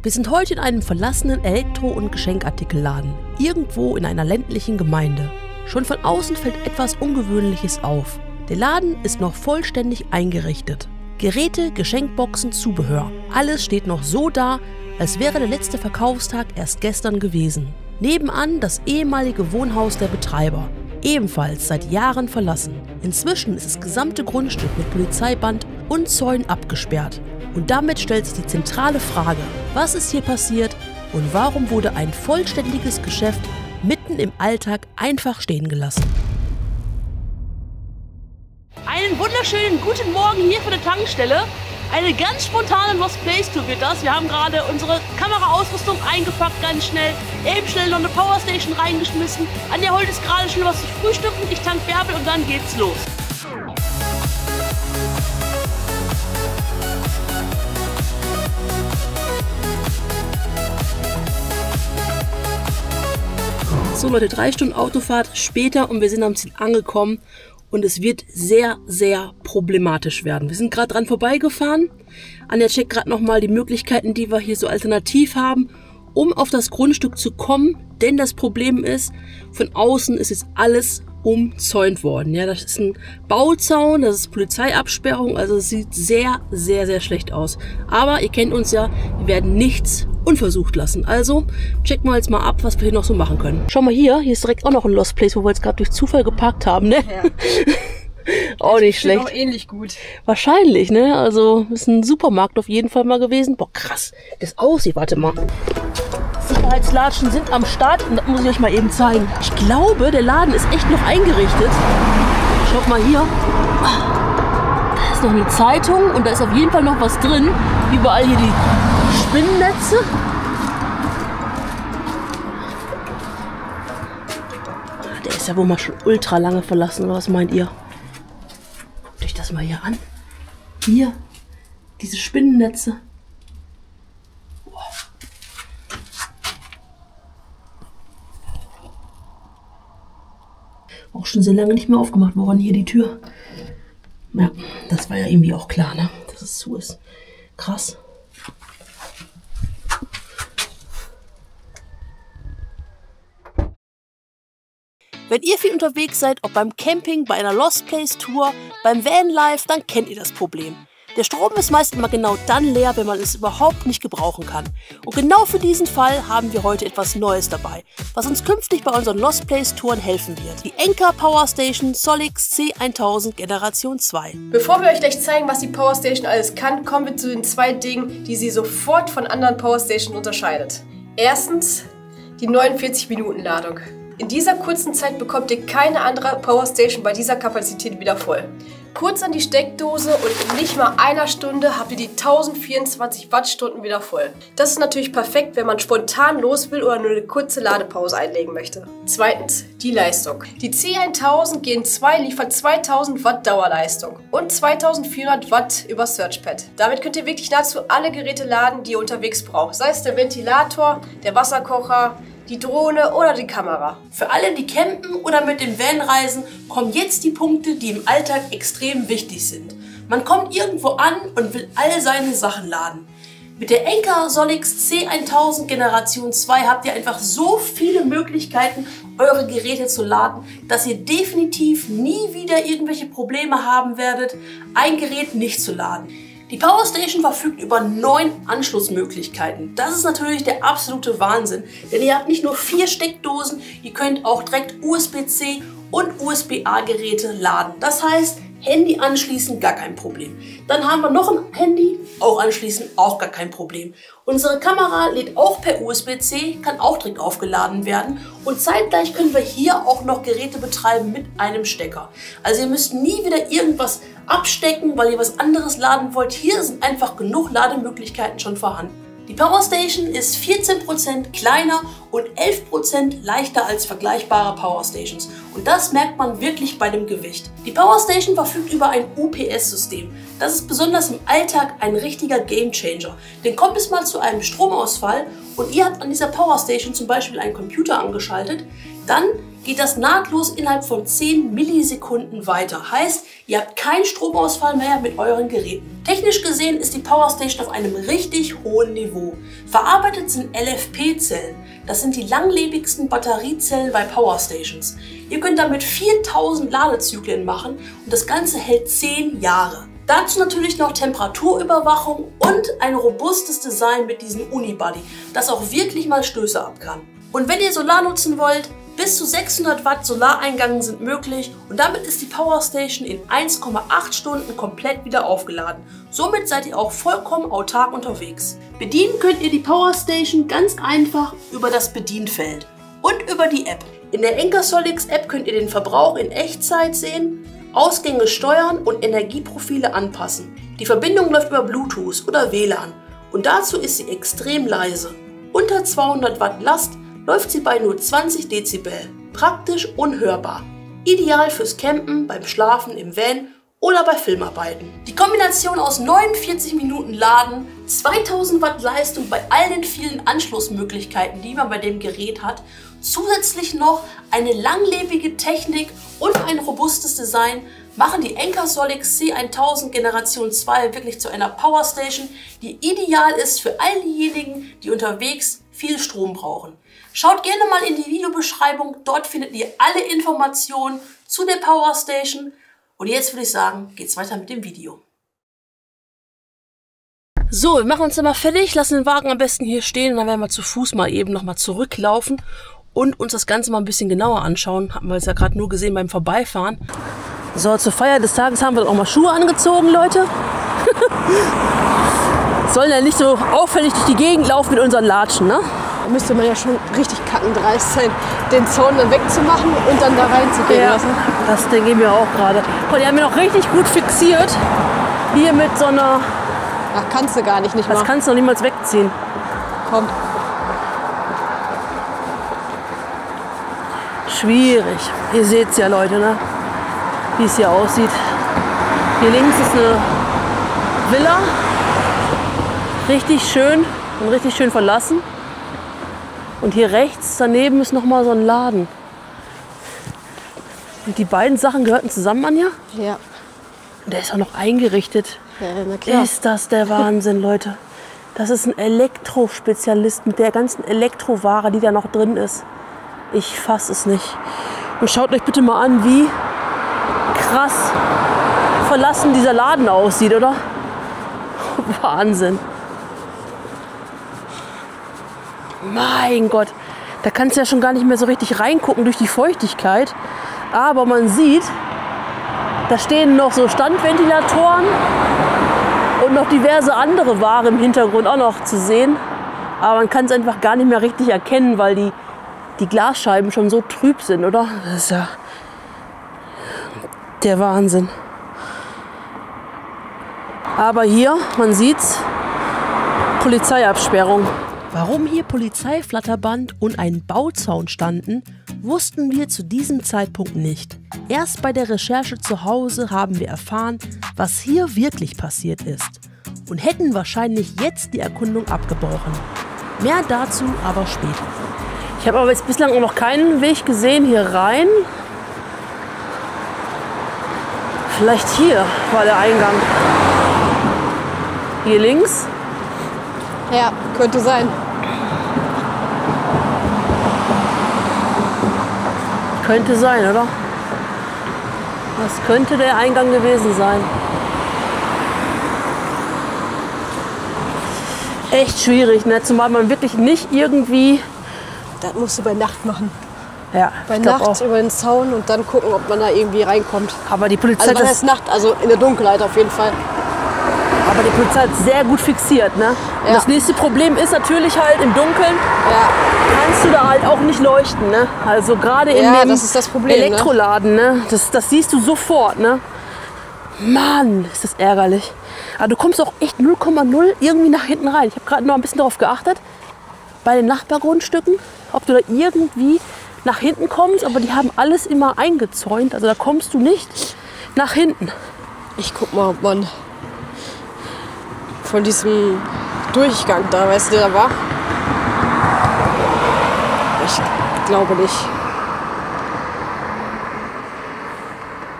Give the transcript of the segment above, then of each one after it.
Wir sind heute in einem verlassenen Elektro- und Geschenkartikelladen, irgendwo in einer ländlichen Gemeinde. Schon von außen fällt etwas Ungewöhnliches auf. Der Laden ist noch vollständig eingerichtet. Geräte, Geschenkboxen, Zubehör, alles steht noch so da, als wäre der letzte Verkaufstag erst gestern gewesen. Nebenan das ehemalige Wohnhaus der Betreiber, ebenfalls seit Jahren verlassen. Inzwischen ist das gesamte Grundstück mit Polizeiband und Zäunen abgesperrt. Und damit stellt sich die zentrale Frage, was ist hier passiert und warum wurde ein vollständiges Geschäft mitten im Alltag einfach stehen gelassen? Einen wunderschönen guten Morgen hier von der Tankstelle. Eine ganz spontane Lost Place Tour wird das. Wir haben gerade unsere Kameraausrüstung eingepackt, ganz schnell. Eben schnell noch eine Powerstation reingeschmissen. Anja holt jetzt gerade schnell was zu frühstücken. Ich tank Bärbel und dann geht's los. So Leute, 3 Stunden Autofahrt später und wir sind am Ziel angekommen und es wird sehr, sehr problematisch werden. Wir sind gerade dran vorbeigefahren. Anja checkt gerade nochmal die Möglichkeiten, die wir hier so alternativ haben, um auf das Grundstück zu kommen. Denn das Problem ist, von außen ist jetzt alles umzäunt worden. Ja, das ist ein Bauzaun, das ist Polizeiabsperrung, also es sieht sehr, sehr, sehr schlecht aus. Aber ihr kennt uns ja, wir werden nichts unversucht lassen. Also checken wir jetzt mal ab, was wir hier noch so machen können. Schau mal hier ist direkt auch noch ein Lost Place, wo wir jetzt gerade durch Zufall geparkt haben, ne? Ja. Auch nicht schlecht. Auch ähnlich gut. Wahrscheinlich, ne? Also ist ein Supermarkt auf jeden Fall mal gewesen. Boah, krass, das aussieht, warte mal. Sicherheitslatschen sind am Start und das muss ich euch mal eben zeigen. Ich glaube, der Laden ist echt noch eingerichtet. Schaut mal hier. Da ist noch eine Zeitung und da ist auf jeden Fall noch was drin. Überall hier die Spinnennetze. Der ist ja wohl mal schon ultra lange verlassen, oder was meint ihr? Guckt euch das mal hier an. Hier, diese Spinnennetze. Auch schon sehr lange nicht mehr aufgemacht worden, hier die Tür. Ja, das war ja irgendwie auch klar, ne? Dass es zu ist. Krass. Wenn ihr viel unterwegs seid, ob beim Camping, bei einer Lost Place Tour, beim Vanlife, dann kennt ihr das Problem. Der Strom ist meist immer genau dann leer, wenn man es überhaupt nicht gebrauchen kann. Und genau für diesen Fall haben wir heute etwas Neues dabei, was uns künftig bei unseren Lost Place Touren helfen wird. Die Enka Powerstation Solix C1000 Generation 2. Bevor wir euch gleich zeigen, was die Powerstation alles kann, kommen wir zu den 2 Dingen, die sie sofort von anderen Powerstationen unterscheidet. Erstens, die 49-Minuten-Ladung. In dieser kurzen Zeit bekommt ihr keine andere Powerstation bei dieser Kapazität wieder voll. Kurz an die Steckdose und in nicht mal einer Stunde habt ihr die 1024 Wattstunden wieder voll. Das ist natürlich perfekt, wenn man spontan los will oder nur eine kurze Ladepause einlegen möchte. Zweitens, die Leistung. Die C1000 Gen2 liefert 2000 Watt Dauerleistung und 2400 Watt über Searchpad. Damit könnt ihr wirklich nahezu alle Geräte laden, die ihr unterwegs braucht. Sei es der Ventilator, der Wasserkocher, die Drohne oder die Kamera. Für alle, die campen oder mit dem Van reisen, kommen jetzt die Punkte, die im Alltag extrem wichtig sind. Man kommt irgendwo an und will all seine Sachen laden. Mit der Enka Solix C1000 Generation 2 habt ihr einfach so viele Möglichkeiten, eure Geräte zu laden, dass ihr definitiv nie wieder irgendwelche Probleme haben werdet, ein Gerät nicht zu laden. Die Powerstation verfügt über 9 Anschlussmöglichkeiten. Das ist natürlich der absolute Wahnsinn, denn ihr habt nicht nur 4 Steckdosen, ihr könnt auch direkt USB-C und USB-A-Geräte laden. Das heißt, Handy anschließen, gar kein Problem. Dann haben wir noch ein Handy, auch anschließen, auch gar kein Problem. Unsere Kamera lädt auch per USB-C, kann auch direkt aufgeladen werden. Und zeitgleich können wir hier auch noch Geräte betreiben mit einem Stecker. Also ihr müsst nie wieder irgendwas abstecken, weil ihr was anderes laden wollt. Hier sind einfach genug Lademöglichkeiten schon vorhanden. Die Powerstation ist 14% kleiner und 11% leichter als vergleichbare Powerstations. Und das merkt man wirklich bei dem Gewicht. Die Powerstation verfügt über ein UPS-System. Das ist besonders im Alltag ein richtiger Gamechanger. Denn kommt es mal zu einem Stromausfall und ihr habt an dieser Powerstation zum Beispiel einen Computer angeschaltet, dann geht das nahtlos innerhalb von 10 Millisekunden weiter. Heißt, ihr habt keinen Stromausfall mehr mit euren Geräten. Technisch gesehen ist die Powerstation auf einem richtig hohen Niveau. Verarbeitet sind LFP-Zellen. Das sind die langlebigsten Batteriezellen bei Powerstations. Ihr könnt damit 4000 Ladezyklen machen und das Ganze hält 10 Jahre. Dazu natürlich noch Temperaturüberwachung und ein robustes Design mit diesem Unibody, das auch wirklich mal Stöße ab kann. Und wenn ihr Solar nutzen wollt, bis zu 600 Watt Solareingang sind möglich und damit ist die Powerstation in 1,8 Stunden komplett wieder aufgeladen. Somit seid ihr auch vollkommen autark unterwegs. Bedienen könnt ihr die Powerstation ganz einfach über das Bedienfeld und über die App. In der Anchor-Solix App könnt ihr den Verbrauch in Echtzeit sehen, Ausgänge steuern und Energieprofile anpassen. Die Verbindung läuft über Bluetooth oder WLAN und dazu ist sie extrem leise. Unter 200 Watt Last läuft sie bei nur 20 Dezibel. Praktisch unhörbar. Ideal fürs Campen, beim Schlafen im Van oder bei Filmarbeiten. Die Kombination aus 49 Minuten Laden, 2000 Watt Leistung bei all den vielen Anschlussmöglichkeiten, die man bei dem Gerät hat, zusätzlich noch eine langlebige Technik und ein robustes Design machen die Anchor-Solix C1000 Generation 2 wirklich zu einer Powerstation, die ideal ist für all diejenigen, die unterwegs viel Strom brauchen. Schaut gerne mal in die Videobeschreibung, dort findet ihr alle Informationen zu der Powerstation. Und jetzt würde ich sagen, geht's weiter mit dem Video. So, wir machen uns dann mal fertig, lassen den Wagen am besten hier stehen und dann werden wir zu Fuß mal eben nochmal zurücklaufen und uns das Ganze mal ein bisschen genauer anschauen. Haben wir jetzt ja gerade nur gesehen beim Vorbeifahren. So, zur Feier des Tages haben wir dann auch mal Schuhe angezogen, Leute. Sollen ja nicht so auffällig durch die Gegend laufen mit unseren Latschen, ne? Da müsste man ja schon richtig kackendreist sein, den Zaun dann wegzumachen und dann da reinzugehen lassen. Das denke ich mir auch gerade. Oh, die haben wir noch richtig gut fixiert. Hier mit so einer... Ach, kannst du gar nicht mal. Das kannst du noch niemals wegziehen. Komm. Schwierig. Ihr seht es ja, Leute, ne? Wie es hier aussieht. Hier links ist eine Villa. Richtig schön und richtig schön verlassen. Und hier rechts daneben ist noch mal so ein Laden. Und die beiden Sachen gehörten zusammen, Anja? Ja. Und der ist auch noch eingerichtet. Ja, na klar. Ist das der Wahnsinn, Leute. Das ist ein Elektrospezialist mit der ganzen Elektroware, die da noch drin ist. Ich fasse es nicht. Und schaut euch bitte mal an, wie krass verlassen dieser Laden aussieht, oder? Wahnsinn. Mein Gott, da kannst du ja schon gar nicht mehr so richtig reingucken durch die Feuchtigkeit. Aber man sieht, da stehen noch so Standventilatoren und noch diverse andere Ware im Hintergrund auch noch zu sehen. Aber man kann es einfach gar nicht mehr richtig erkennen, weil die Glasscheiben schon so trüb sind, oder? Das ist ja der Wahnsinn. Aber hier, man sieht's, Polizeiabsperrung. Warum hier Polizeiflatterband und ein Bauzaun standen, wussten wir zu diesem Zeitpunkt nicht. Erst bei der Recherche zu Hause haben wir erfahren, was hier wirklich passiert ist und hätten wahrscheinlich jetzt die Erkundung abgebrochen. Mehr dazu aber später. Ich habe aber jetzt bislang auch noch keinen Weg gesehen hier rein. Vielleicht hier war der Eingang. Hier links. Ja, könnte sein. Könnte sein, oder? Das könnte der Eingang gewesen sein. Echt schwierig, ne? Zumal man wirklich nicht irgendwie... Das musst du bei Nacht machen. Ja, bei Nacht auch über den Zaun und dann gucken, ob man da irgendwie reinkommt. Aber die Polizei... Also was heißt Nacht? Also in der Dunkelheit auf jeden Fall. Aber die Polizei hat sehr gut fixiert, ne? Und ja. Das nächste Problem ist natürlich halt im Dunkeln, kannst du da halt auch nicht leuchten, ne? Also gerade in dem das ist das Problem, Elektroladen, ne? Das siehst du sofort, ne? Mann, ist das ärgerlich. Aber du kommst auch echt 0,0 irgendwie nach hinten rein. Ich habe gerade noch ein bisschen darauf geachtet, bei den Nachbargrundstücken, ob du da irgendwie nach hinten kommst, aber die haben alles immer eingezäunt, also da kommst du nicht nach hinten. Ich guck mal, ob man von diesem Durchgang da, weißt du, der da war? Ich glaube nicht.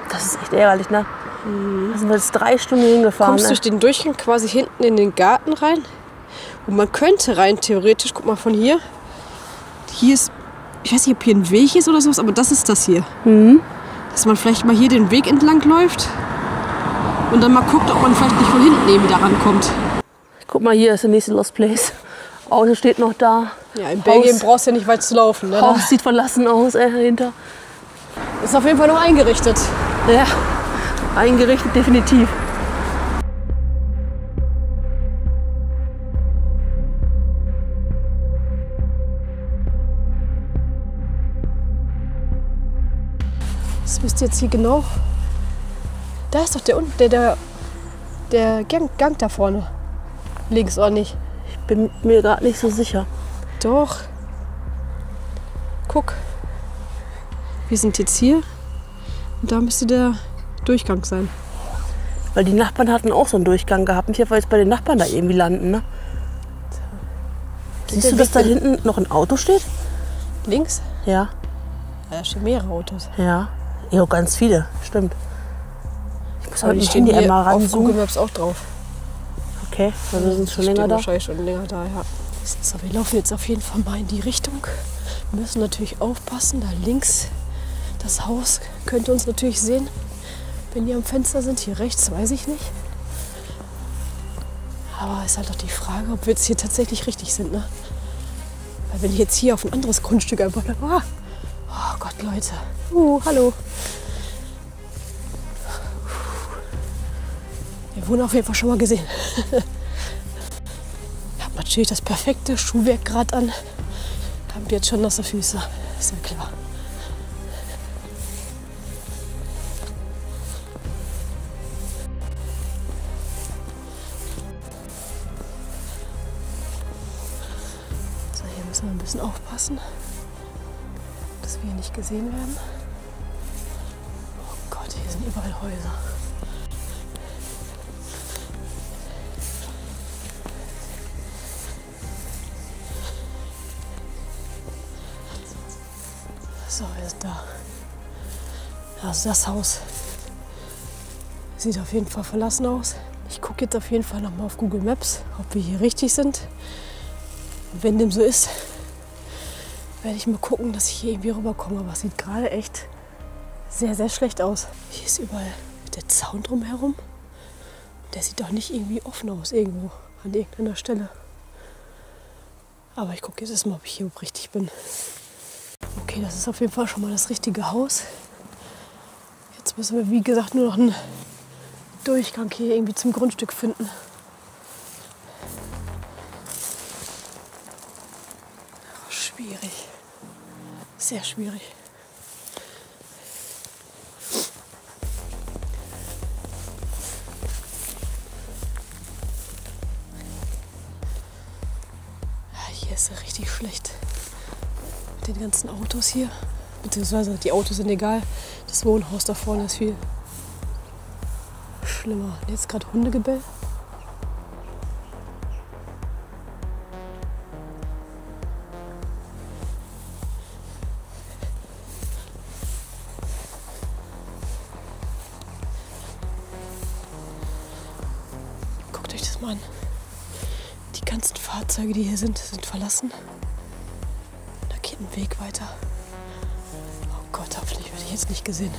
Das ist echt ärgerlich, ne? Da sind wir jetzt 3 Stunden hingefahren. Kommst durch den Durchgang quasi hinten in den Garten rein. Und man könnte rein theoretisch, guck mal von hier. Hier ist, ich weiß nicht, ob hier ein Weg ist oder sowas, aber das ist das hier. Dass man vielleicht mal hier den Weg entlang läuft und dann mal guckt, ob man vielleicht nicht von hinten eben wieder rankommt. Guck mal, hier ist der nächste Lost Place. Auto steht noch da. Ja, in Belgien brauchst du ja nicht weit zu laufen. Ne? Haus sieht verlassen aus, dahinter. Ist auf jeden Fall noch eingerichtet. Ja, eingerichtet definitiv. Das müsste jetzt hier genau. Da ist doch der Gang da vorne. Links oder nicht? Ich bin mir gerade nicht so sicher. Doch. Guck. Wir sind jetzt hier. Und da müsste der Durchgang sein. Weil die Nachbarn hatten auch so einen Durchgang gehabt. Nicht, weil jetzt bei den Nachbarn da irgendwie landen, ne? Siehst du, dass da hinten noch ein Auto steht? Links? Ja. Ja, da stehen mehrere Autos. Ja. Ja, ganz viele. Stimmt. Ich muss Aber heute die mit stehen Handy hier einmal auf Google ranzoomen. Maps auch drauf. Okay, also wir sind schon länger da. Wahrscheinlich schon länger da, ja. So, wir laufen jetzt auf jeden Fall mal in die Richtung. Wir müssen natürlich aufpassen, da links das Haus könnte uns natürlich sehen, wenn die am Fenster sind. Hier rechts weiß ich nicht. Aber ist halt doch die Frage, ob wir jetzt hier tatsächlich richtig sind, ne? Weil wenn ich jetzt hier auf ein anderes Grundstück einfach... Oh Gott, Leute. Hallo. Wir wurden auf jeden Fall schon mal gesehen. Ich habe natürlich das perfekte Schuhwerk gerade an. Haben jetzt schon nasse Füße. Ist ja klar. So, hier müssen wir ein bisschen aufpassen, dass wir hier nicht gesehen werden. Oh Gott, hier sind überall Häuser. So, wir sind da. Also das Haus sieht auf jeden Fall verlassen aus. Ich gucke jetzt auf jeden Fall noch mal auf Google Maps, ob wir hier richtig sind. Und wenn dem so ist, werde ich mal gucken, dass ich hier irgendwie rüberkomme. Aber es sieht gerade echt sehr, sehr schlecht aus. Hier ist überall der Zaun drumherum. Der sieht doch nicht irgendwie offen aus, irgendwo an irgendeiner Stelle. Aber ich gucke jetzt erstmal, ob ich hier richtig bin. Okay, das ist auf jeden Fall schon mal das richtige Haus. Jetzt müssen wir, wie gesagt, nur noch einen Durchgang hier irgendwie zum Grundstück finden. Oh, schwierig. Sehr schwierig. Hier ist es richtig schlecht. Den ganzen Autos hier, beziehungsweise die Autos sind egal, das Wohnhaus da vorne ist viel schlimmer. Jetzt gerade Hundegebell. Guckt euch das mal an. Die ganzen Fahrzeuge, die hier sind verlassen. Ein Weg weiter. Oh Gott, hoffentlich werde ich jetzt nicht gesehen.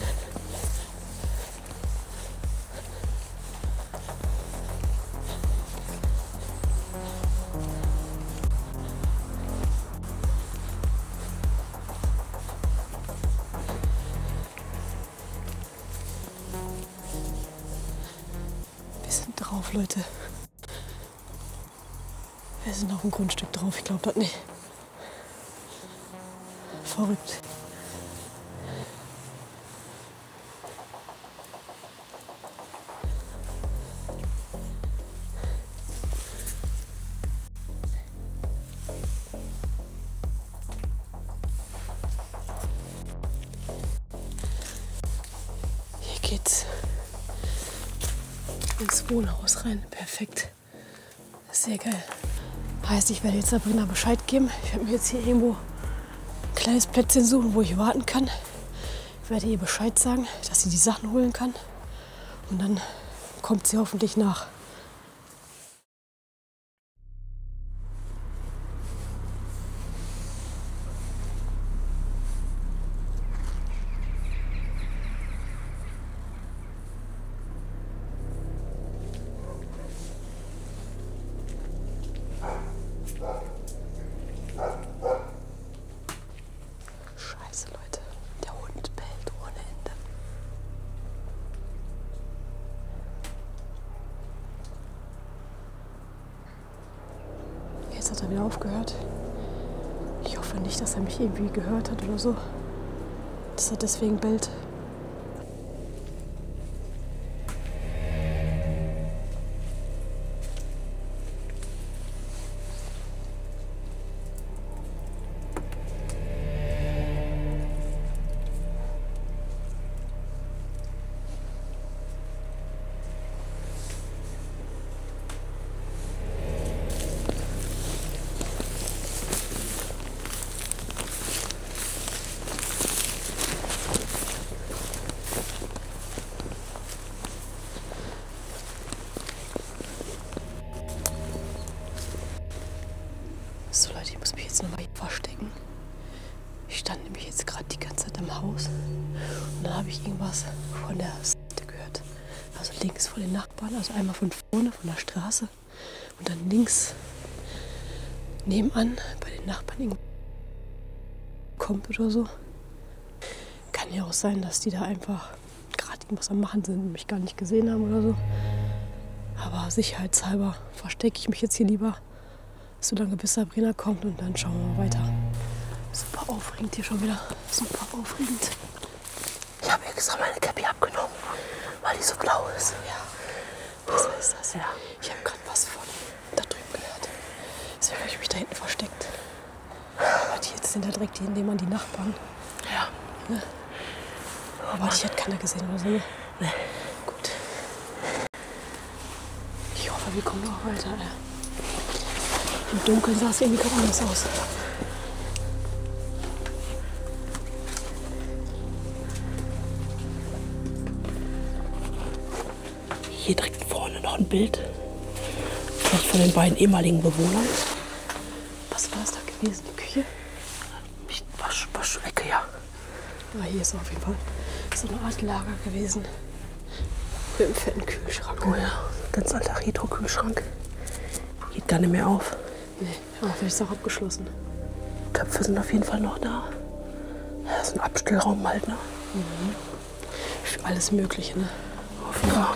Wir sind drauf, Leute. Wir sind auf dem Grundstück drauf. Ich glaube das nicht. Verrückt. Hier geht's ins Wohnhaus rein. Perfekt. Sehr geil. Heißt, ich werde jetzt Sabrina Bescheid geben. Ich werde mir jetzt hier irgendwo kleines Plätzchen suchen, wo ich warten kann. Ich werde ihr Bescheid sagen, dass sie die Sachen holen kann. Und Und dann kommt sie hoffentlich nach. Scheiße, Leute. Der Hund bellt ohne Ende. Jetzt hat er wieder aufgehört. Ich hoffe nicht, dass er mich irgendwie gehört hat oder so. Dass er deswegen bellt. So Leute, ich muss mich jetzt nochmal hier verstecken. Ich stand nämlich jetzt gerade die ganze Zeit im Haus und dann habe ich irgendwas von der Seite gehört. Also links von den Nachbarn, also einmal von vorne, von der Straße und dann links nebenan bei den Nachbarn irgendwo kommt oder so. Kann ja auch sein, dass die da einfach gerade irgendwas am Machen sind und mich gar nicht gesehen haben oder so. Aber sicherheitshalber verstecke ich mich jetzt hier lieber, solange bis Sabrina kommt und dann schauen wir mal weiter. Super aufregend hier schon wieder. Super aufregend. Ich habe extra meine Cappy abgenommen, weil die so blau ist. Ja. Was heißt das? Ja. Ich habe gerade was von da drüben gehört. Deswegen habe ich mich da hinten versteckt. Aber die jetzt sind da direkt nebenan die Nachbarn. Ja. Ne? Aber die hat keiner gesehen oder so. Ne? Nee. Gut. Ich hoffe, wir kommen noch weiter. Ja. Im Dunkeln sah es irgendwie gerade anders aus. Hier direkt vorne noch ein Bild. Vielleicht von den beiden ehemaligen Bewohnern. Was war das da gewesen? Die Küche? Waschecke, ja. Ah, hier ist auf jeden Fall so eine Art Lager gewesen. Mit einem fetten Kühlschrank. Oh ja, ganz alter Retro-Kühlschrank. Geht gar nicht mehr auf. Nee, aber vielleicht ist auch abgeschlossen. Töpfe sind auf jeden Fall noch da. Ja, das ist ein Abstellraum halt, ne? Mhm. Für alles Mögliche, ne? Auf jeden Fall.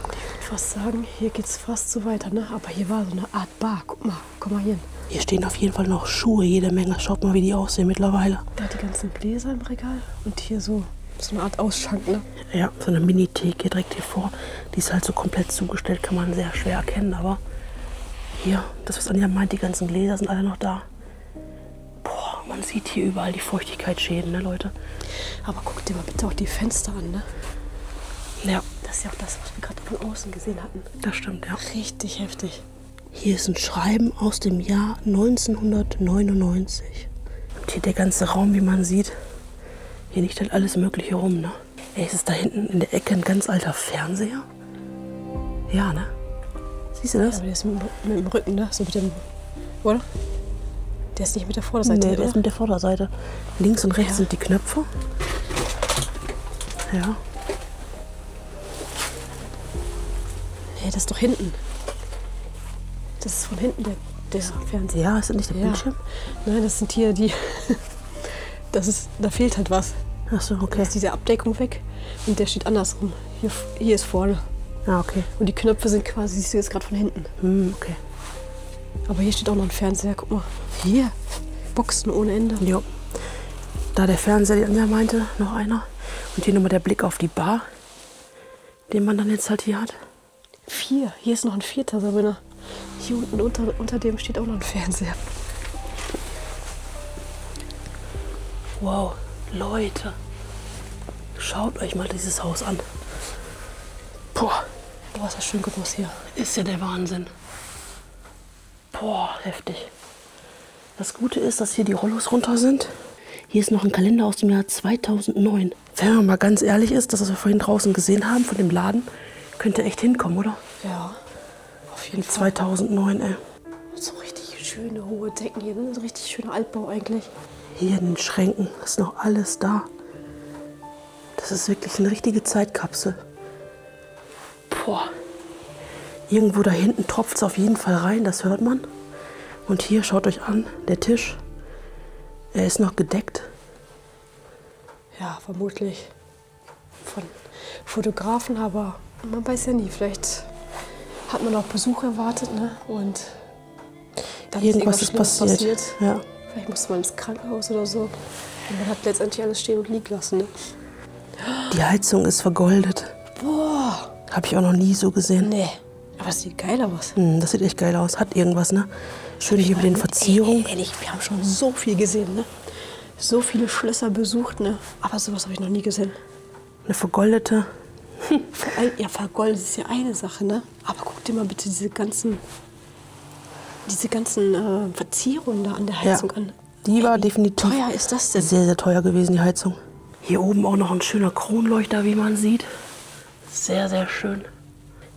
Ich würde fast sagen, hier geht's fast so weiter, ne? Aber hier war so eine Art Bar. Guck mal, komm mal hier hin. Hier stehen auf jeden Fall noch Schuhe, jede Menge. Schaut mal, wie die aussehen mittlerweile. Da die ganzen Gläser im Regal und hier so eine Art Ausschank, ne? Ja, so eine Mini-Theke direkt hier vor. Die ist halt so komplett zugestellt, kann man sehr schwer erkennen. Aber hier, das, was Anja meint, die ganzen Gläser sind alle noch da. Boah, man sieht hier überall die Feuchtigkeitsschäden, ne, Leute? Aber guck dir mal bitte auch die Fenster an, ne? Ja. Das ist ja auch das, was wir gerade von außen gesehen hatten. Das stimmt, ja. Richtig heftig. Hier ist ein Schreiben aus dem Jahr 1999. Und hier der ganze Raum, wie man sieht. Hier liegt halt alles Mögliche rum, ne? Ey, ist es da hinten in der Ecke ein ganz alter Fernseher? Ja, ne? Siehst du das? Ja, aber der ist mit dem Rücken, ne? So mit dem... Oder? Der ist nicht mit der Vorderseite, Nee, oder? der ist mit der Vorderseite. Links und rechts sind die Knöpfe. Ja. Nee, das ist doch hinten. Das ist von hinten der Fernseher. Ja, ist das nicht der Bildschirm? Nein, das sind hier die... da fehlt halt was. Ach so, Da okay. ist diese Abdeckung weg und der steht andersrum. Hier ist vorne. Ah, okay. Und die Knöpfe sind quasi, siehst du jetzt gerade von hinten. Okay. Aber hier steht auch noch ein Fernseher, guck mal. Hier, Boxen ohne Ende. Jo. Da der Fernseher, die Anja meinte, noch einer. Und hier nochmal der Blick auf die Bar, den man dann jetzt halt hier hat. 4, hier ist noch ein 4. Sabrina. Hier unten unter dem steht auch noch ein Fernseher. Wow, Leute. Schaut euch mal dieses Haus an. Boah, Boah, ist das schön groß hier. ist ja der Wahnsinn. Boah, heftig. Das Gute ist, dass hier die Rollos runter sind. Hier ist noch ein Kalender aus dem Jahr 2009. Wenn man mal ganz ehrlich ist, das, was wir vorhin draußen gesehen haben von dem Laden, könnte echt hinkommen, oder? Ja, auf jeden Fall. 2009, ey. So richtig schöne hohe Decken hier, ne? So richtig schöner Altbau eigentlich. Hier in den Schränken ist noch alles da. Das ist wirklich eine richtige Zeitkapsel. Boah. Irgendwo da hinten tropft es auf jeden Fall rein, das hört man. Und hier, schaut euch an, der Tisch. Er ist noch gedeckt. Ja, vermutlich von Fotografen, aber man weiß ja nie. Vielleicht hat man auch Besuch erwartet, ne? Und dann Irgendwas ist passiert. Ja. Vielleicht musste man ins Krankenhaus oder so. Und man hat letztendlich alles stehen und liegen lassen, ne? Die Heizung ist vergoldet. Boah. Habe ich auch noch nie so gesehen. Nee. Aber das sieht geil aus. Das sieht echt geil aus. Hat irgendwas, ne? Schön hier mit den Verzierungen. Ehrlich, wir haben schon so viel gesehen, ne? So viele Schlösser besucht, ne? Aber sowas habe ich noch nie gesehen. Eine vergoldete. Ja, vergoldet ist ja eine Sache, ne? Aber guck dir mal bitte diese ganzen Verzierungen da an der Heizung an. Die war definitiv. Wie teuer ist das denn? Sehr, sehr teuer gewesen, die Heizung. Hier oben auch noch ein schöner Kronleuchter, wie man sieht. Sehr, sehr schön.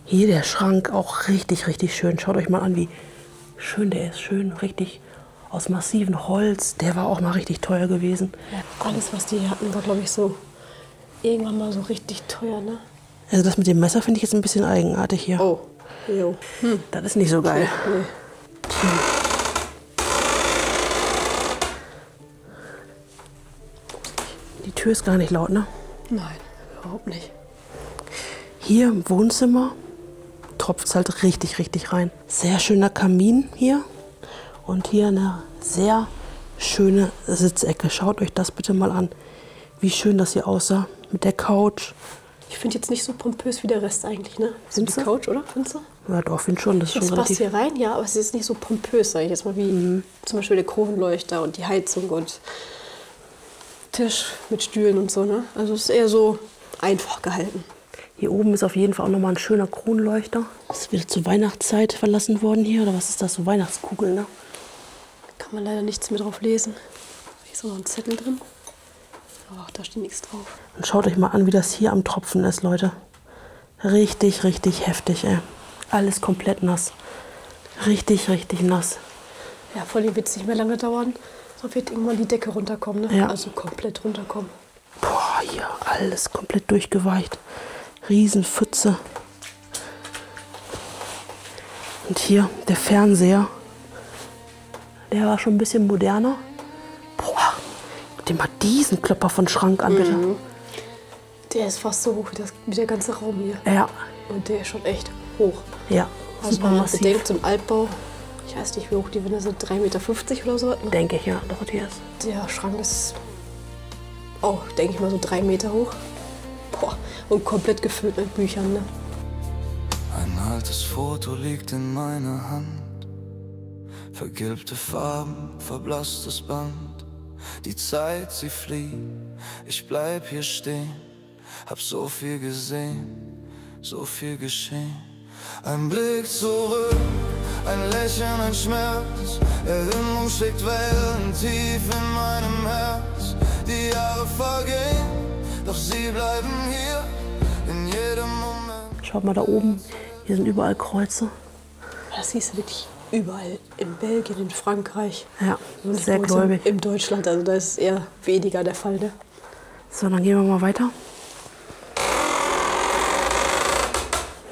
Hier der Schrank auch richtig, richtig schön. Schaut euch mal an, wie schön der ist. Schön, richtig aus massivem Holz. Der war auch mal richtig teuer gewesen. Ja, alles, was die hier hatten, war, glaube ich, so irgendwann mal so richtig teuer, ne? Also das mit dem Messer finde ich jetzt ein bisschen eigenartig hier. Oh, jo. Das ist nicht so geil. Nee. Die Tür ist gar nicht laut, ne? Nein, überhaupt nicht. Hier im Wohnzimmer tropft es halt richtig, richtig rein. Sehr schöner Kamin hier. Und hier eine sehr schöne Sitzecke. Schaut euch das bitte mal an, wie schön das hier aussah. Mit der Couch. Ich finde jetzt nicht so pompös wie der Rest eigentlich, ne? So die Findest du? Couch, oder? Findest du? Ja, doch, finde schon. Das ist Das schon passt relativ. hier rein, ja, aber es ist nicht so pompös, sage ich jetzt mal, wie zum Beispiel der Kronleuchter und die Heizung und Tisch mit Stühlen und so, ne? Also es ist eher so einfach gehalten. Hier oben ist auf jeden Fall auch nochmal ein schöner Kronleuchter. Das ist wieder zur Weihnachtszeit verlassen worden hier. Oder was ist das? So Weihnachtskugel, ne? Kann man leider nichts mehr drauf lesen. Hier ist noch ein Zettel drin. Ach, da steht nichts drauf. Und schaut euch mal an, wie das hier am Tropfen ist, Leute. Richtig, richtig heftig, ey. Alles komplett nass. Richtig, richtig nass. Ja, vor allem wird es nicht mehr lange dauern. So wird irgendwann die Decke runterkommen, ne? Ja. Also komplett runterkommen. Boah, hier alles komplett durchgeweicht. Riesenpfütze. Und hier der Fernseher. Der war schon ein bisschen moderner. Boah, guck dir mal diesen Klopper von Schrank an, bitte. Der ist fast so hoch wie der ganze Raum hier. Ja, Und der ist schon echt hoch. ja, Also super wenn man massiv. bedenkt, so ein Altbau, ich weiß nicht, wie hoch die Wände sind, 3,50 Meter oder so. Denke ich, ja, doch, die ist. Der Schrank ist auch, denke ich mal, so 3 Meter hoch. Boah, und komplett gefüllt mit Büchern, ne? Ein altes Foto liegt in meiner Hand. Vergilbte Farben, verblasstes Band. Die Zeit, sie fliegt, ich bleib hier stehen. Hab so viel gesehen, so viel geschehen. Ein Blick zurück, ein Lächeln, ein Schmerz. Erinnerung schlägt Wellen tief in meinem Herz. Die Jahre vergehen, doch sie bleiben hier in jedem Moment. Schaut mal da oben, hier sind überall Kreuze. Das siehst du wirklich überall. In Belgien, in Frankreich. Ja, Und sehr bei uns gläubig. in Deutschland, also da ist es eher weniger der Fall, ne? So, dann gehen wir mal weiter.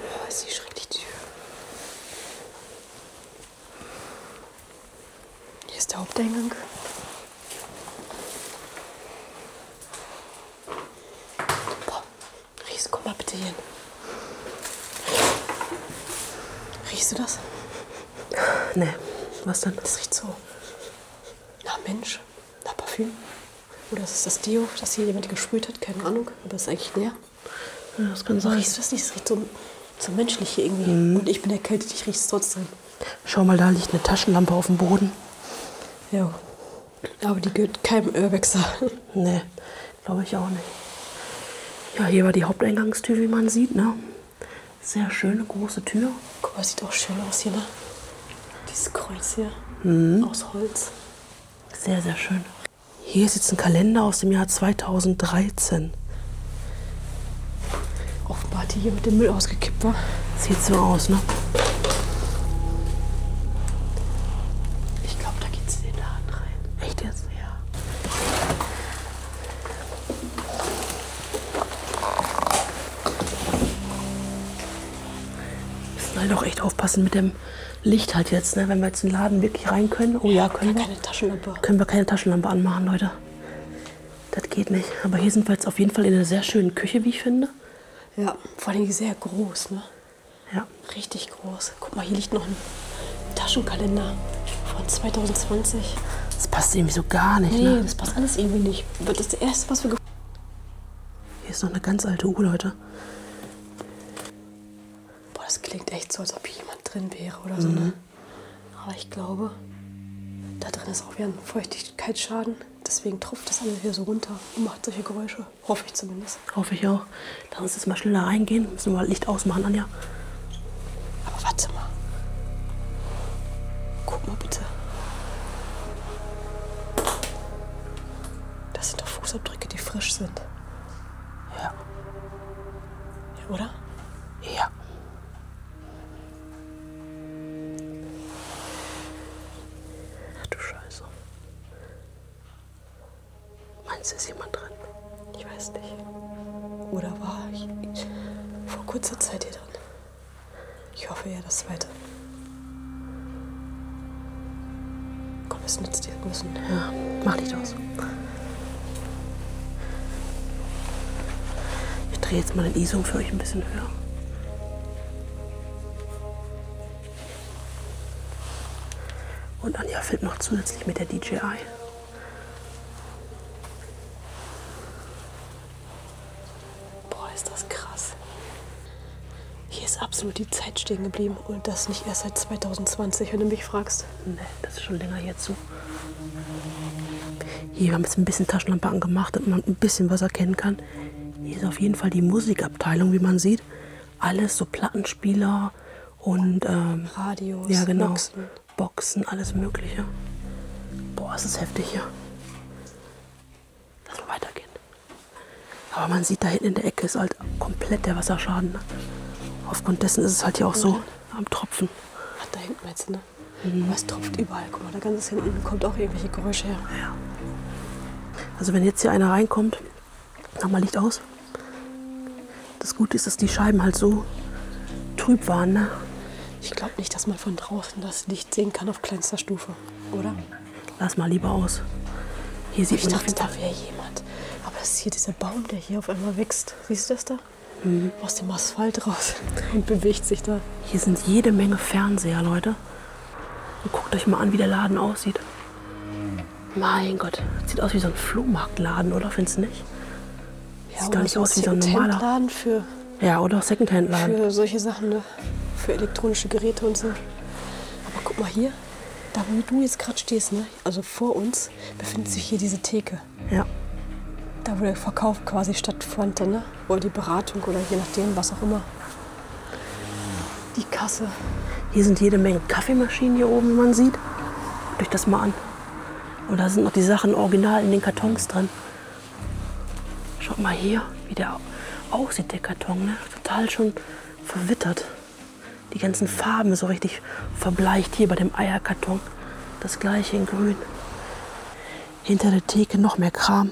Oh, ist die schrecklich die Tür. Hier ist der Haupteingang. Boah, riechst, komm mal bitte hier hin. Riechst du das? Ne, was denn? Das riecht so nach Mensch, nach Parfüm. Oder ist es das Deo, das hier jemand gesprüht hat? Keine Ahnung, aber es ist eigentlich leer. Ja, das kann Aber sein. riechst du das nicht? Es riecht so menschlich hier irgendwie. Und ich bin erkältet, ich riech's trotzdem. Schau mal, da liegt eine Taschenlampe auf dem Boden. Ja. Aber die gehört keinem Urbexer. Ne, glaube ich auch nicht. Ja, hier war die Haupteingangstür, wie man sieht, ne? Sehr schöne, große Tür. Guck mal, sieht auch schön aus hier, ne? Dieses Kreuz hier. Aus Holz. Sehr, sehr schön. Hier ist jetzt ein Kalender aus dem Jahr 2013. Offenbar hat die hier mit dem Müll ausgekippt, war. Sieht so aus, ne? Ich glaube, da geht's in den Laden rein. Echt jetzt? Ja. Müssen halt auch echt aufpassen mit dem Licht halt jetzt, ne? Wenn wir jetzt in den Laden wirklich rein können. Oh ja, können wir. Keine Taschenlampe. Können wir keine Taschenlampe anmachen, Leute. Das geht nicht. Aber hier sind wir jetzt auf jeden Fall in einer sehr schönen Küche, wie ich finde. Ja, vor allem sehr groß, ne? Ja. Richtig groß. Guck mal, hier liegt noch ein Taschenkalender von 2020. Das passt irgendwie so gar nicht, Nee, ne? das passt alles irgendwie nicht. Das ist das Erste, was wir gefunden Hier ist noch eine ganz alte Uhr, Leute. haben. Boah, das klingt echt so, als ob hier jemand drin wäre oder so, ne? Aber ich glaube, da drin ist auch wieder ein Feuchtigkeitsschaden. Deswegen tropft das alles hier so runter und macht solche Geräusche. Hoffe ich zumindest. Hoffe ich auch. Lass uns jetzt mal schneller reingehen. Müssen wir mal Licht ausmachen, Anja. Aber warte mal. Guck mal bitte. Das sind doch Fußabdrücke, die frisch sind. Ja. Ja, oder? Ja. Ach du Scheiße. Meinst du, ist jemand drin? Ich weiß nicht. Oder war ich vor kurzer Zeit hier drin? Ich hoffe eher das Zweite. Komm, es nützt dir. Wir müssen. Ja, mach Licht aus. Ich drehe jetzt mal den ISO für euch ein bisschen höher. Und Anja filmt noch zusätzlich mit der DJI. Boah, ist das krass. Hier ist absolut die Zeit stehen geblieben. Und das nicht erst seit 2020, wenn du mich fragst. Nee, das ist schon länger hier zu. Hier haben wir jetzt ein bisschen Taschenlampe angemacht, damit man ein bisschen was erkennen kann. Hier ist auf jeden Fall die Musikabteilung, wie man sieht. Alles so Plattenspieler und Radios, ja, genau. Boxen. Boxen, alles Mögliche. Boah, es ist heftig hier. Lass mal weitergehen. Aber man sieht, da hinten in der Ecke ist halt komplett der Wasserschaden. Ne? Aufgrund dessen ist es halt hier auch so am Tropfen. Ach, da hinten jetzt, ne? Es tropft überall. Guck mal, da ganz hinten kommt auch irgendwelche Geräusche her. Ja. Also wenn jetzt hier einer reinkommt, mach mal Licht aus. Das Gute ist, dass die Scheiben halt so trüb waren, ne? Ich glaube nicht, dass man von draußen das Licht sehen kann auf kleinster Stufe, oder? Lass mal lieber aus. Hier sieht Ich man auf dachte, jeden da Fall. wäre jemand. Aber es ist hier dieser Baum, der hier auf einmal wächst. Siehst du das da? Aus dem Asphalt raus und bewegt sich da. Hier sind jede Menge Fernseher, Leute. Und guckt euch mal an, wie der Laden aussieht. Mein Gott, das sieht aus wie so ein Flohmarktladen, oder? Findest du nicht? Ja, Sieht oder doch nicht so aus wie so ein normaler. Secondhand-Laden für Ja, oder Secondhand-Laden. solche Sachen, ne? Für elektronische Geräte und so. Aber guck mal hier, da wo du jetzt gerade stehst, ne? Also vor uns befindet sich hier diese Theke. Ja. Da wo der Verkauf quasi stattfand, ne? Oder die Beratung oder je nachdem, was auch immer. Die Kasse. Hier sind jede Menge Kaffeemaschinen hier oben, wie man sieht. Guckt euch das mal an. Und da sind noch die Sachen original in den Kartons drin. Schaut mal hier, wie der aussieht, der Karton. Ne? Total schon verwittert. Die ganzen Farben so richtig verbleicht. Hier bei dem Eierkarton. Das gleiche in grün. Hinter der Theke noch mehr Kram.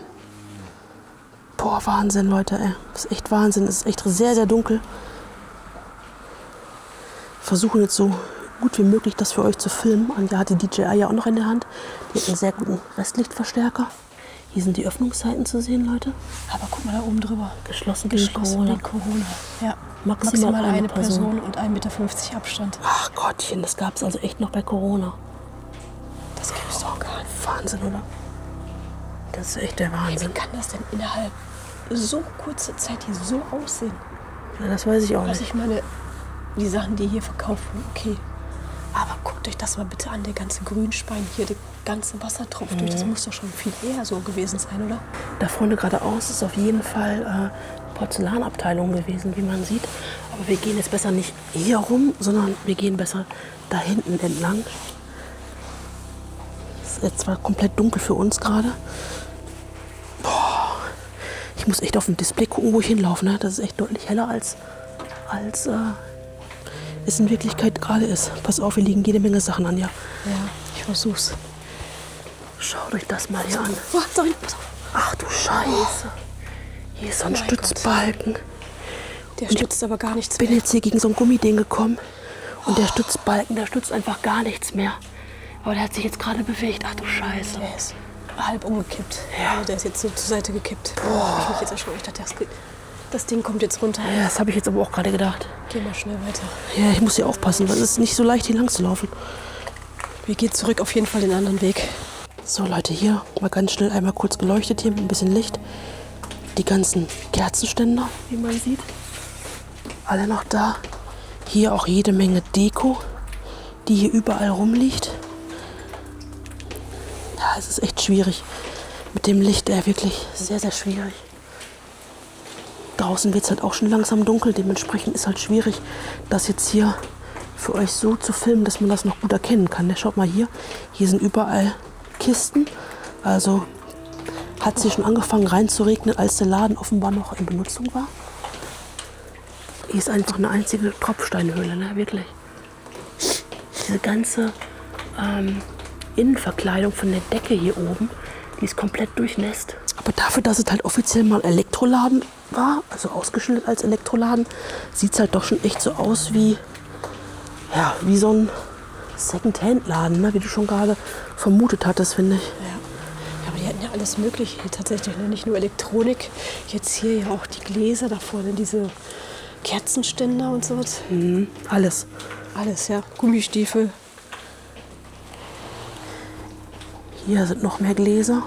Boah, Wahnsinn, Leute. Ey. Das ist echt Wahnsinn. Es ist echt sehr, sehr dunkel. Versuchen jetzt so gut wie möglich das für euch zu filmen. Anja hat die DJI ja auch noch in der Hand. Die hat einen sehr guten Restlichtverstärker. Hier sind die Öffnungszeiten zu sehen, Leute. Aber guck mal da oben drüber. Geschlossen wegen Geschlossen Corona. wegen Corona. Ja. Maximal Maximal eine eine Person. Person und 1,50 Meter Abstand. Ach Gottchen, das gab es also echt noch bei Corona. Das gibt's doch gar nicht. Wahnsinn, oder? Das ist echt der Wie Wahnsinn. kann das denn innerhalb so kurzer Zeit hier so aussehen? Ja, das weiß ich auch Also nicht. ich meine, die Sachen, die hier verkauft wurden, okay. Aber guckt euch das mal bitte an, der ganze Grünspein hier, der ganze Wasser tropft durch. Das muss doch schon viel eher so gewesen sein, oder? Da vorne geradeaus ist auf jeden Fall Porzellanabteilung gewesen, wie man sieht. Aber wir gehen jetzt besser nicht hier rum, sondern wir gehen besser da hinten entlang. Es ist jetzt zwar komplett dunkel für uns gerade, muss echt auf dem Display gucken, wo ich hinlaufe. Ne? Das ist echt deutlich heller als es in Wirklichkeit gerade ist. Pass auf, hier liegen jede Menge Sachen an, ja. Ja, ich versuch's. Schaut euch das mal hier an. Oh, sorry, pass auf. Ach du Scheiße. Hier ist so ein Stützbalken. Der stützt aber gar nichts Ich bin mehr. jetzt hier gegen so ein Gummiding gekommen. Und der Stützbalken, der stützt einfach gar nichts mehr. Aber der hat sich jetzt gerade bewegt. Ach du Scheiße. Der ist halb umgekippt. Ja. Also der ist jetzt so zur Seite gekippt. Boah. Ich mich jetzt erschrocken. Ich dachte, das Ding kommt jetzt runter. Ja, das habe ich jetzt aber auch gerade gedacht. Geh mal schnell weiter. Ja, ich muss hier aufpassen, weil es ist nicht so leicht, hier lang zu laufen. Wir gehen zurück auf jeden Fall den anderen Weg. So Leute, hier mal ganz schnell einmal kurz geleuchtet hier mit ein bisschen Licht. Die ganzen Kerzenständer, wie man sieht. Alle noch da. Hier auch jede Menge Deko, die hier überall rumliegt. Ja, es ist echt schwierig. Mit dem Licht wirklich sehr, sehr schwierig. Draußen wird es halt auch schon langsam dunkel. Dementsprechend ist halt schwierig, das jetzt hier für euch so zu filmen, dass man das noch gut erkennen kann. Ja, schaut mal hier. Hier sind überall Kisten. Also hat es hier schon angefangen reinzuregnen, als der Laden offenbar noch in Benutzung war. Hier ist einfach eine einzige Tropfsteinhöhle, ne? Wirklich. Diese ganze Innenverkleidung von der Decke hier oben, die ist komplett durchnässt. Aber dafür, dass es halt offiziell mal Elektroladen war, also ausgeschildert als Elektroladen, sieht es halt doch schon echt so aus wie, ja, wie so ein Second-Hand-Laden, ne? Wie du schon gerade vermutet hattest, finde ich. Ja, aber die hatten ja alles Mögliche hier tatsächlich, ne? Nicht nur Elektronik. Jetzt hier ja auch die Gläser da vorne, diese Kerzenständer und so was. Alles. Alles, ja. Gummistiefel. Hier sind noch mehr Gläser.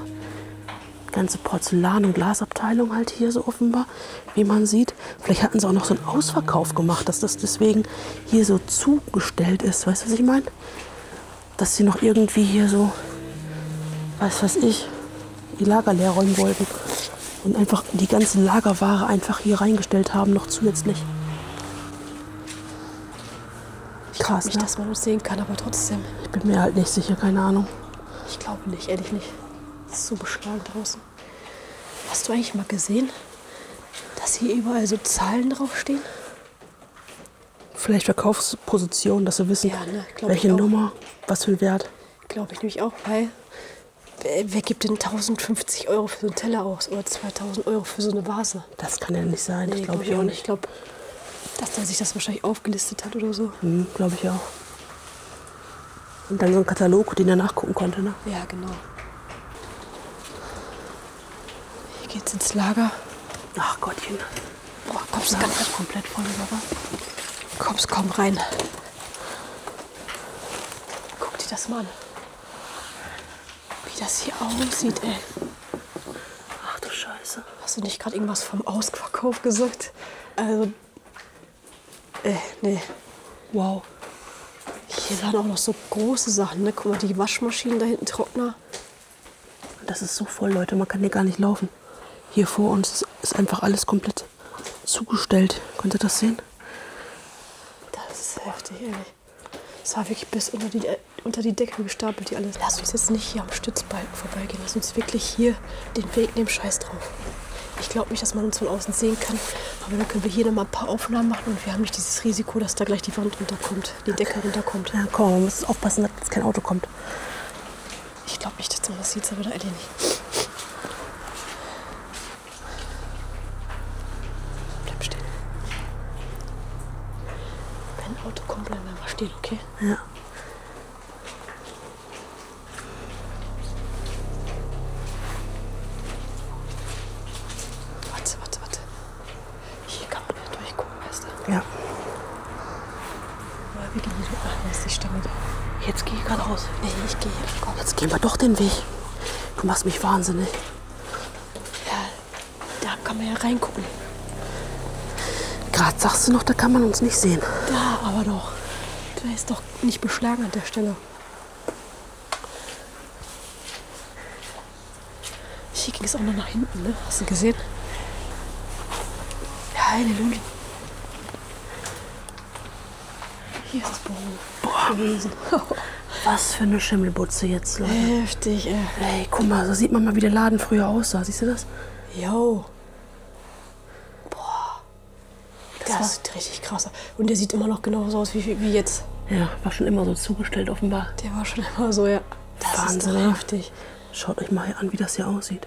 Ganze Porzellan- und Glasabteilung halt hier so offenbar, wie man sieht. Vielleicht hatten sie auch noch so einen Ausverkauf gemacht, dass das deswegen hier so zugestellt ist. Weißt du, was ich meine? Dass sie noch irgendwie hier so, weiß ich, die Lager leer räumen wollten. Und einfach die ganze Lagerware einfach hier reingestellt haben, noch zusätzlich. Krass, Nicht, ne? dass man uns sehen kann, aber trotzdem. Ich bin mir halt nicht sicher, keine Ahnung. Ich glaube nicht, ehrlich nicht. Es ist so beschlagen draußen. Hast du eigentlich mal gesehen, dass hier überall so Zahlen draufstehen? Vielleicht Verkaufsposition, dass sie wissen, Ja, ne, glaub welche ich auch. Nummer, was für ein Wert. Glaube ich nämlich auch, weil wer gibt denn 1050 Euro für so einen Teller aus oder 2000 Euro für so eine Vase? Das kann ja nicht sein, das glaube glaub ich auch nicht. Ich glaube, dass der sich das wahrscheinlich aufgelistet hat oder so. Glaube ich auch. Und dann so ein Katalog, den er nachgucken konnte, ne? Ja, genau. Hier geht's ins Lager. Ach Gottchen. Boah, kommst Das du ist ganz komplett voll, oder? komm rein. Guck dir das mal an. Wie das hier aussieht, ey. Ach du Scheiße. Hast du nicht gerade irgendwas vom Ausverkauf gesagt? Also, nee. Wow. Hier waren auch noch so große Sachen, ne? Guck mal, die Waschmaschinen da hinten, Trockner. Das ist so voll, Leute, man kann hier gar nicht laufen. Hier vor uns ist einfach alles komplett zugestellt. Könnt ihr das sehen? Das ist heftig, ehrlich. Es war wirklich bis unter die Decke gestapelt, die alles. Lass uns jetzt nicht hier am Stützbalken vorbeigehen. Lass uns wirklich hier den Weg nehmen, Scheiß drauf. Ich glaube nicht, dass man uns von außen sehen kann. Aber dann können wir hier noch mal ein paar Aufnahmen machen und wir haben nicht dieses Risiko, dass da gleich die Wand runterkommt, die Decke runterkommt. Ja, komm, man muss aufpassen, dass jetzt kein Auto kommt. Ich glaube nicht, dass man das sieht, aber da ehrlich nicht. Bleib stehen. Wenn ein Auto kommt, bleiben wir mal stehen, okay? Ja. Warte. Hier kann man ja durchgucken, weißt du? Ja. Aber wir gehen hier durch. Ach, da ist die Stange da. Jetzt gehe ich geradeaus. Nee, ich gehe hier. Komm. Jetzt gehen wir doch den Weg. Du machst mich wahnsinnig. Ja, da kann man ja reingucken. Gerade sagst du noch, da kann man uns nicht sehen. Da aber doch. Der ist doch nicht beschlagen an der Stelle. Hier ging es auch noch nach hinten, ne? Hast du gesehen? Ja, Halleluja. Hier ist das Büro gewesen. Was für eine Schimmelbutze jetzt, Leute. Heftig, ey. Ey, guck mal, so sieht man mal, wie der Laden früher aussah. Siehst du das? Jo. Das sieht richtig krass aus. Und der sieht immer noch genauso aus wie jetzt. Ja, war schon immer so zugestellt offenbar. Der war schon immer so, ja. Das Wahnsinn, ist heftig. Schaut euch mal hier an, wie das hier aussieht.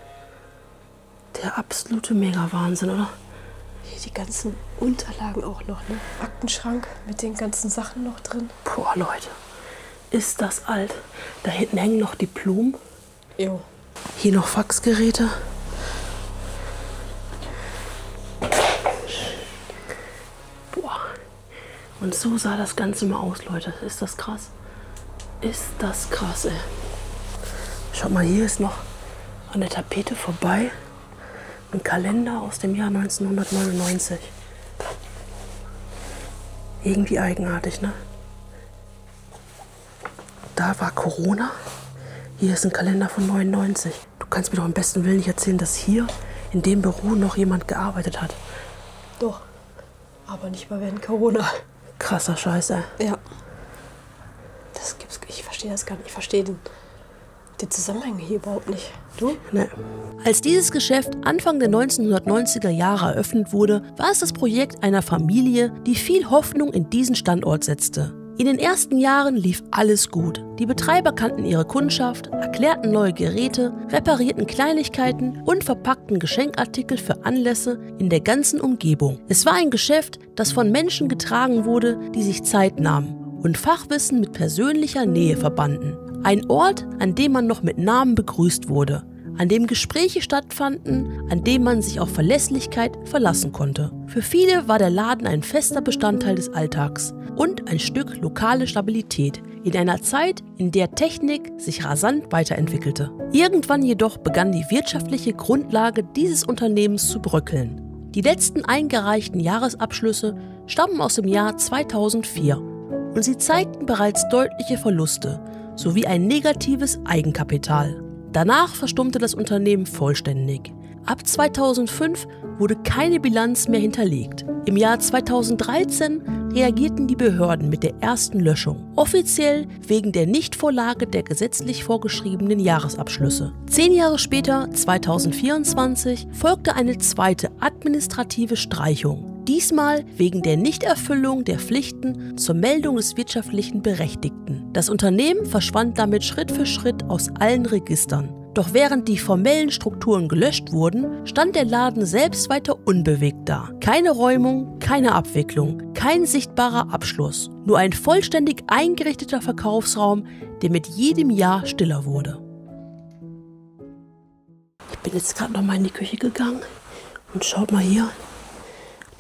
Der absolute Mega-Wahnsinn, oder? Hier die ganzen Unterlagen auch noch, ne? Aktenschrank mit den ganzen Sachen noch drin. Boah, Leute. Ist das alt. Da hinten hängen noch Diplomen. Jo. Hier noch Faxgeräte. Boah. Und so sah das Ganze mal aus, Leute. Ist das krass? Ist das krass, ey. Schaut mal, hier ist noch an der Tapete vorbei ein Kalender aus dem Jahr 1999. Irgendwie eigenartig, ne? Da war Corona. Hier ist ein Kalender von 99. Du kannst mir doch am besten Willen nicht erzählen, dass hier in dem Büro noch jemand gearbeitet hat. Doch. Aber nicht mal während Corona. Krasser Scheiß, ey. Ja. Das gibt's. Ich verstehe das gar nicht. Ich verstehe den Zusammenhang hier überhaupt nicht. Du? Ne. Als dieses Geschäft Anfang der 1990er Jahre eröffnet wurde, war es das Projekt einer Familie, die viel Hoffnung in diesen Standort setzte. In den ersten Jahren lief alles gut. Die Betreiber kannten ihre Kundschaft, erklärten neue Geräte, reparierten Kleinigkeiten und verpackten Geschenkartikel für Anlässe in der ganzen Umgebung. Es war ein Geschäft, das von Menschen getragen wurde, die sich Zeit nahmen und Fachwissen mit persönlicher Nähe verbanden. Ein Ort, an dem man noch mit Namen begrüßt wurde, an dem Gespräche stattfanden, an dem man sich auf Verlässlichkeit verlassen konnte. Für viele war der Laden ein fester Bestandteil des Alltags und ein Stück lokale Stabilität in einer Zeit, in der Technik sich rasant weiterentwickelte. Irgendwann jedoch begann die wirtschaftliche Grundlage dieses Unternehmens zu bröckeln. Die letzten eingereichten Jahresabschlüsse stammen aus dem Jahr 2004 und sie zeigten bereits deutliche Verluste sowie ein negatives Eigenkapital. Danach verstummte das Unternehmen vollständig. Ab 2005 wurde keine Bilanz mehr hinterlegt. Im Jahr 2013 reagierten die Behörden mit der ersten Löschung, offiziell wegen der Nichtvorlage der gesetzlich vorgeschriebenen Jahresabschlüsse. 10 Jahre später, 2024, folgte eine zweite administrative Streichung. Diesmal wegen der Nichterfüllung der Pflichten zur Meldung des wirtschaftlichen Berechtigten. Das Unternehmen verschwand damit Schritt für Schritt aus allen Registern. Doch während die formellen Strukturen gelöscht wurden, stand der Laden selbst weiter unbewegt da. Keine Räumung, keine Abwicklung, kein sichtbarer Abschluss. Nur ein vollständig eingerichteter Verkaufsraum, der mit jedem Jahr stiller wurde. Ich bin jetzt gerade noch mal in die Küche gegangen und schaut mal hier.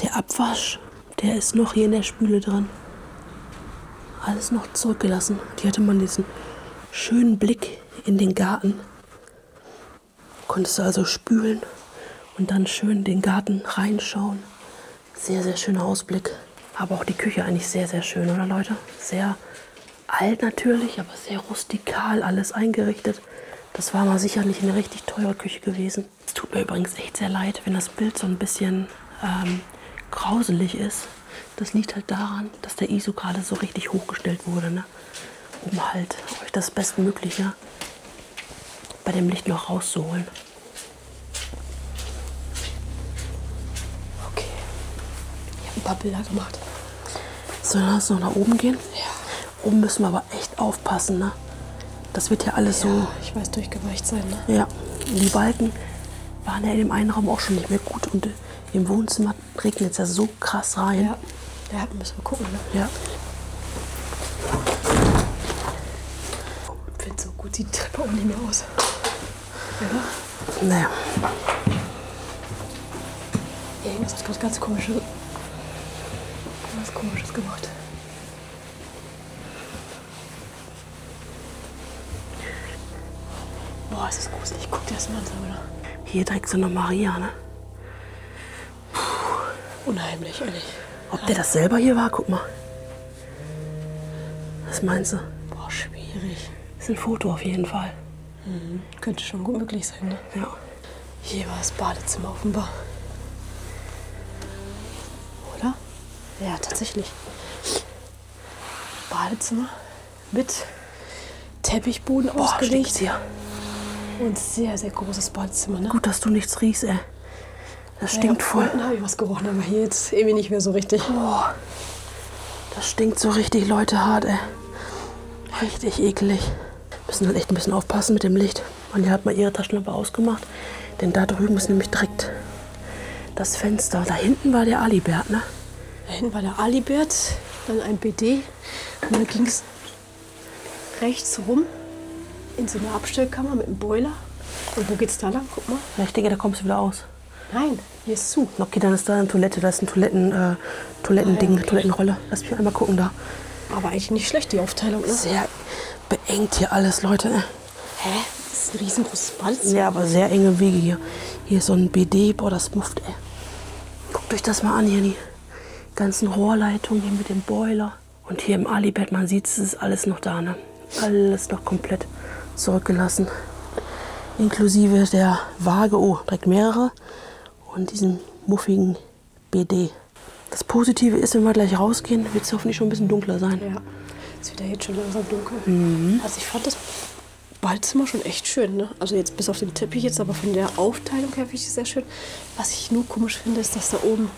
Der Abwasch, der ist noch hier in der Spüle drin. Alles noch zurückgelassen. Hier hatte man diesen schönen Blick in den Garten. Konntest du also spülen und dann schön in den Garten reinschauen. Sehr, sehr schöner Ausblick. Aber auch die Küche eigentlich sehr, sehr schön, oder Leute? Sehr alt natürlich, aber sehr rustikal alles eingerichtet. Das war mal sicherlich eine richtig teure Küche gewesen. Es tut mir übrigens echt sehr leid, wenn das Bild so ein bisschen grauselig ist. Das liegt halt daran, dass der ISO gerade so richtig hochgestellt wurde, ne? Um halt euch das Bestmögliche bei dem Licht noch rauszuholen. Okay. Ich habe ein paar Bilder gemacht. Sollen wir jetzt noch nach oben gehen? Ja. Oben müssen wir aber echt aufpassen, ne? Das wird ja alles so... Ich weiß, durchgeweicht sein, ne? Ja, die Balken waren ja in dem einen Raum auch schon nicht mehr gut. Und im Wohnzimmer regnet es ja so krass rein. Ja, ja, müssen wir gucken, ne? Ja. Ich finde, so gut sieht die Treppe auch nicht mehr aus. Oder? Naja. Irgendwas hat gerade ganz Komisches gemacht. Boah, es ist gruselig. Guck dir das mal an, oder? Hier direkt so eine Maria, ne? Unheimlich, ehrlich. Ob der das selber hier war? Guck mal. Was meinst du? Boah, schwierig. Ist ein Foto auf jeden Fall. Mhm. Könnte schon gut möglich sein, ne? Ja. Hier war das Badezimmer offenbar. Oder? Ja, tatsächlich. Badezimmer mit Teppichboden ausgelegt. Hier. Und sehr, sehr großes Badezimmer, ne? Gut, dass du nichts riechst, ey. Das stinkt voll. Unten habe ich was gerochen, aber hier jetzt irgendwie nicht mehr so richtig. Oh, das stinkt so richtig, Leute, hart, ey. Richtig eklig. Müssen halt echt ein bisschen aufpassen mit dem Licht. Anja hat mal ihre Taschenlampe ausgemacht. Denn da drüben ist nämlich direkt das Fenster. Da hinten war der Alibert, ne? Da hinten war der Alibert, dann ein BD. Und dann ging es rechts rum in so eine Abstellkammer mit einem Boiler. Und wo geht's da lang? Guck mal. Ja, ich denke, da kommst du wieder aus. Nein, hier ist zu. Okay, dann ist da eine Toilette. Da ist ein Toilettending, Toilettenrolle. Lass mich einmal gucken da. Aber eigentlich nicht schlecht, die Aufteilung, ne? Sehr beengt hier alles, Leute. Hä? Das ist ein riesengroßes Bad. Ja, aber sehr enge Wege hier. Hier ist so ein BD. Boah, das mufft, ey. Guckt euch das mal an, hier die ganzen Rohrleitungen hier mit dem Boiler. Und hier im Alibert, man sieht, es ist alles noch da, ne? Alles noch komplett zurückgelassen. Inklusive der Waage, oh, direkt mehrere. Und diesem muffigen BD. Das Positive ist, wenn wir gleich rausgehen, wird es hoffentlich schon ein bisschen dunkler sein. Ja, es wird ja jetzt schon langsam dunkel. Also ich fand das Badezimmer schon echt schön, ne? Also jetzt bis auf den Teppich jetzt, aber von der Aufteilung her finde ich es sehr schön. Was ich nur komisch finde, ist, dass da oben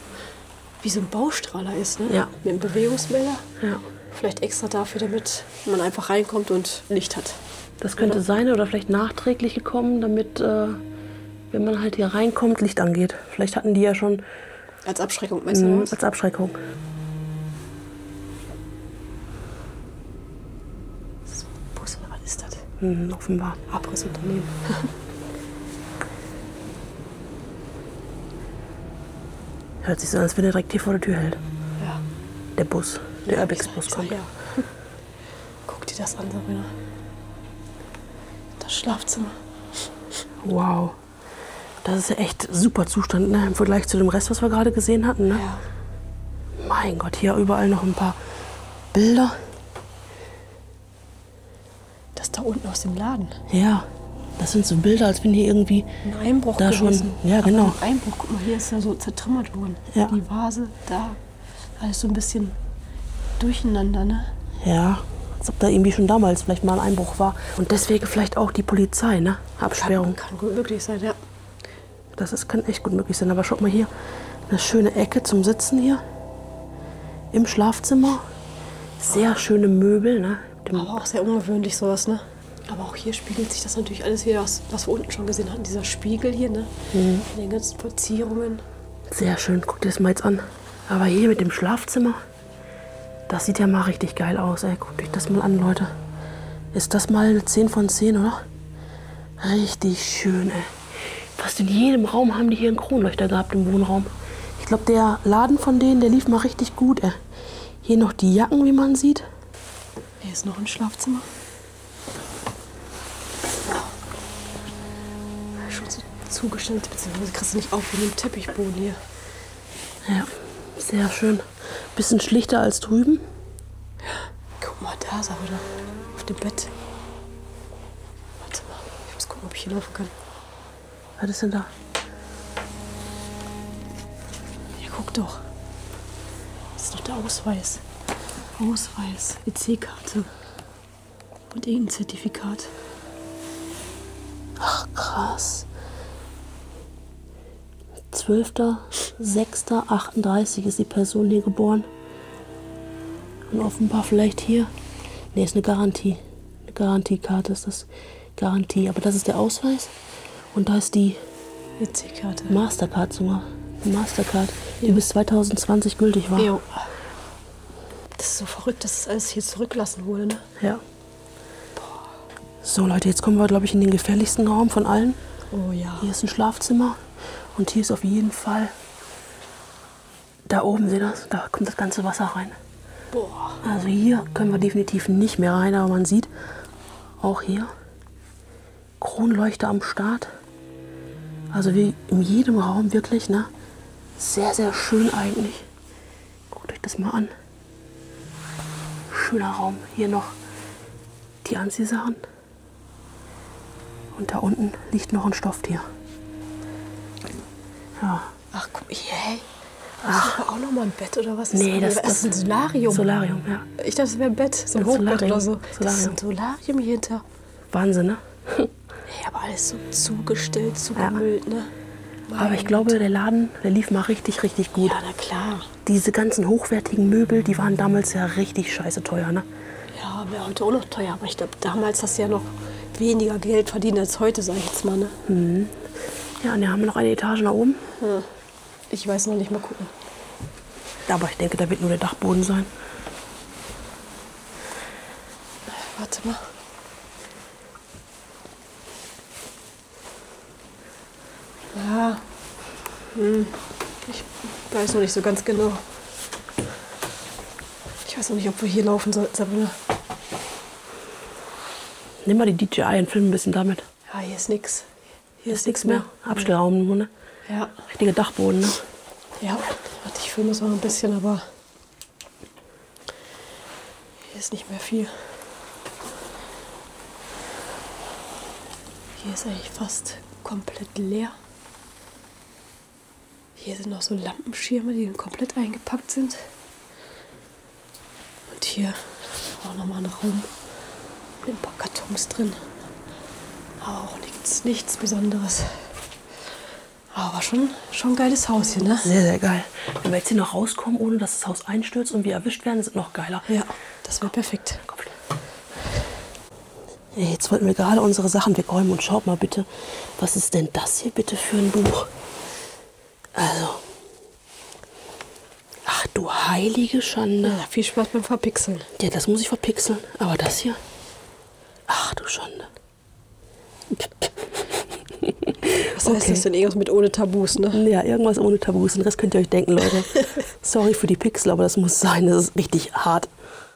wie so ein Baustrahler ist, ne? Ja. Mit einem Bewegungsmelder. Ja. Vielleicht extra dafür, damit man einfach reinkommt und Licht hat. Das könnte sein oder vielleicht nachträglich gekommen, damit, wenn man halt hier reinkommt, Licht angeht. Vielleicht hatten die ja schon Als Abschreckung, meinst du das? als Abschreckung. Bus oder was ist das? Offenbar. Abrissunternehmen. Hört sich so an, als wenn er direkt hier vor der Tür hält. Ja. Der Bus. Der Urbex-Bus kommt. Ja. Guck dir das an, Sabrina. Das Schlafzimmer. Wow. Das ist ja echt super Zustand, ne? Im Vergleich zu dem Rest, was wir gerade gesehen hatten. Ne? Ja. Mein Gott, hier überall noch ein paar Bilder. Das da unten aus dem Laden. Ja, das sind so Bilder, als wenn hier irgendwie Ein Einbruch da gewesen. schon. Ja, genau. Aber ein Einbruch, guck mal, hier ist ja so zertrümmert worden. Ja. Die Vase, da. Alles so ein bisschen durcheinander, ne? Ja, als ob da irgendwie schon damals vielleicht mal ein Einbruch war. Und deswegen vielleicht auch die Polizei, ne? Absperrung. Kann gut möglich sein, ja. Kann echt gut möglich sein. Aber schaut mal hier, eine schöne Ecke zum Sitzen hier. Im Schlafzimmer. Sehr schöne Möbel, ne? Aber auch sehr ungewöhnlich sowas, ne? Aber auch hier spiegelt sich das natürlich alles wieder, was wir unten schon gesehen hatten. Dieser Spiegel hier, ne? Mit den ganzen Verzierungen. Sehr schön, guckt ihr das mal jetzt an. Aber hier mit dem Schlafzimmer, das sieht ja mal richtig geil aus, ey. Guckt euch das mal an, Leute. Ist das mal eine 10 von 10, oder? Richtig schön, ey. Fast in jedem Raum haben die hier einen Kronleuchter gehabt im Wohnraum. Ich glaube, der Laden von denen, der lief mal richtig gut, ey. Hier noch die Jacken, wie man sieht. Hier ist noch ein Schlafzimmer. Schon so zugestellt, beziehungsweise kriegst du nicht auf wie den Teppichboden hier. Ja, sehr schön. Bisschen schlichter als drüben. Guck mal, da ist er wieder. Auf dem Bett. Warte mal, ich muss gucken, ob ich hier laufen kann. Was ist denn da? Ja, guck doch. Das ist doch der Ausweis. Ausweis, EC-Karte und irgendein Zertifikat. Ach, krass. 12.06.38 ist die Person hier geboren. Und offenbar vielleicht hier. Ne, ist eine Garantie. Eine Garantiekarte ist das. Garantie. Aber das ist der Ausweis. Und da ist die EC-Karte. Mastercard sogar. Die Mastercard, die bis 2020 gültig war. Jo. Das ist so verrückt, dass das alles hier zurückgelassen wurde, ne? Ja. So Leute, jetzt kommen wir, glaube ich, in den gefährlichsten Raum von allen. Oh ja. Hier ist ein Schlafzimmer. Und hier ist auf jeden Fall, da oben, seht ihr das? Da kommt das ganze Wasser rein. Boah. Also hier können wir definitiv nicht mehr rein, aber man sieht auch hier Kronleuchter am Start. Also wie in jedem Raum wirklich, ne? Sehr, sehr schön eigentlich. Guckt euch das mal an. Schöner Raum. Hier noch die Anziehsachen. Und da unten liegt noch ein Stofftier. Ja. Ach, guck mal, hey. Das ist aber auch noch mal ein Bett oder was? Nee, das ist ein Solarium. Solarium, ja. Ich dachte, das wäre ein Bett, so ein Das Hochbett Solarium. oder so. Das ist Solarium. ein Solarium hier hinter. Wahnsinn, ne? Hey, aber alles so zugestellt, zugemüllt, ne? Aber ich glaube, der Laden, der lief mal richtig, richtig gut. Ja, na klar. Diese ganzen hochwertigen Möbel, die waren damals ja richtig scheiße teuer, ne? Ja, wäre heute auch noch teuer. Aber ich glaube, damals hast du ja noch weniger Geld verdient als heute, sag ich jetzt mal. Ne? Ja, und da haben wir noch eine Etage nach oben. Ich weiß noch nicht, mal gucken. Aber ich denke, da wird nur der Dachboden sein. Warte mal. Ja. Ich weiß noch nicht so ganz genau. Ich weiß noch nicht, ob wir hier laufen sollten, Sabrina. Nimm mal die DJI und film ein bisschen damit. Ja, hier ist nix. Hier ist nichts mehr. Abstellraum nur, ne? Ja. Richtiger Dachboden, ne? Ja. Warte, ich filme es mal ein bisschen, aber hier ist nicht mehr viel. Hier ist eigentlich fast komplett leer. Hier sind noch so Lampenschirme, die komplett eingepackt sind. Und hier auch nochmal ein Raum mit ein paar Kartons drin. Aber auch nichts Besonderes. Aber schon ein geiles Haus hier, ne? Sehr, sehr geil. Wenn wir jetzt hier noch rauskommen, ohne dass das Haus einstürzt und wir erwischt werden, ist es noch geiler. Ja, das wäre perfekt. Hey, jetzt wollten wir gerade unsere Sachen wegräumen und schaut mal bitte, was ist denn das hier bitte für ein Buch? Also, ach du heilige Schande. Ja, viel Spaß beim Verpixeln. Ja, das muss ich verpixeln. Aber das hier, ach du Schande. Was heißt das denn? Irgendwas mit ohne Tabus, ne? Ja, irgendwas ohne Tabus. Und das könnt ihr euch denken, Leute. Sorry für die Pixel, aber das muss sein. Das ist richtig hart.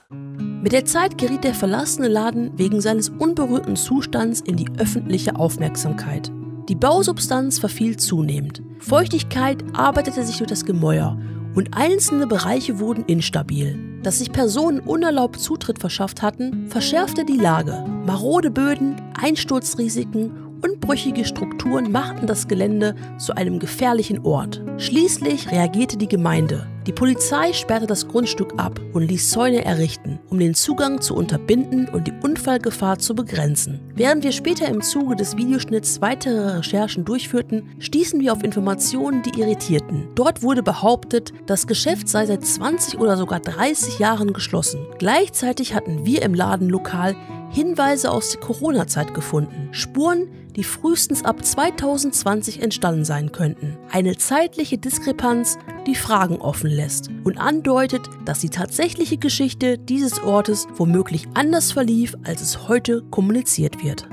Mit der Zeit geriet der verlassene Laden wegen seines unberührten Zustands in die öffentliche Aufmerksamkeit. Die Bausubstanz verfiel zunehmend. Feuchtigkeit arbeitete sich durch das Gemäuer und einzelne Bereiche wurden instabil. Dass sich Personen unerlaubt Zutritt verschafft hatten, verschärfte die Lage. Marode Böden, Einsturzrisiken und brüchige Strukturen machten das Gelände zu einem gefährlichen Ort. Schließlich reagierte die Gemeinde. Die Polizei sperrte das Grundstück ab und ließ Zäune errichten, um den Zugang zu unterbinden und die Unfallgefahr zu begrenzen. Während wir später im Zuge des Videoschnitts weitere Recherchen durchführten, stießen wir auf Informationen, die irritierten. Dort wurde behauptet, das Geschäft sei seit 20 oder sogar 30 Jahren geschlossen. Gleichzeitig hatten wir im Ladenlokal Hinweise aus der Corona-Zeit gefunden. Spuren, die frühestens ab 2020 entstanden sein könnten. Eine zeitliche Diskrepanz, die Fragen offen lässt und andeutet, dass die tatsächliche Geschichte dieses Ortes womöglich anders verlief, als es heute kommuniziert wird.